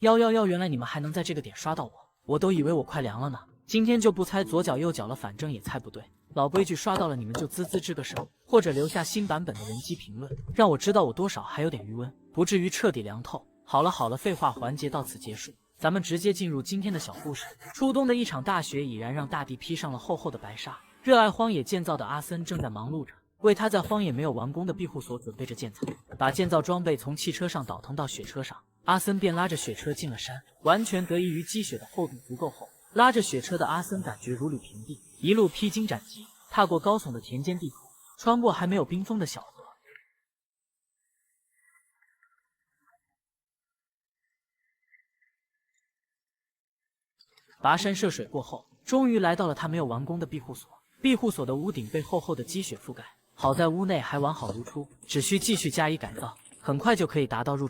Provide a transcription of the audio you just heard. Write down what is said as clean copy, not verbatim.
111，原来你们还能在这个点刷到我，我都以为我快凉了呢。今天就不猜左脚右脚了，反正也猜不对。老规矩，刷到了你们就滋滋吱个声，或者留下新版本的人机评论，让我知道我多少还有点余温，不至于彻底凉透。好了，废话环节到此结束，咱们直接进入今天的小故事。初冬的一场大雪已然让大地披上了厚厚的白纱，热爱荒野建造的阿森正在忙碌着，为他在荒野没有完工的庇护所准备着建材。把建造装备从汽车上倒腾到雪车上，阿森便拉着雪车进了山，完全得益于积雪的厚度足够厚。拉着雪车的阿森感觉如履平地，一路披荆斩棘，踏过高耸的田间地图，穿过还没有冰封的小河。跋山涉水过后，终于来到了他没有完工的庇护所。庇护所的屋顶被厚厚的积雪覆盖，好在屋内还完好如初，只需继续加以改造，很快就可以达到入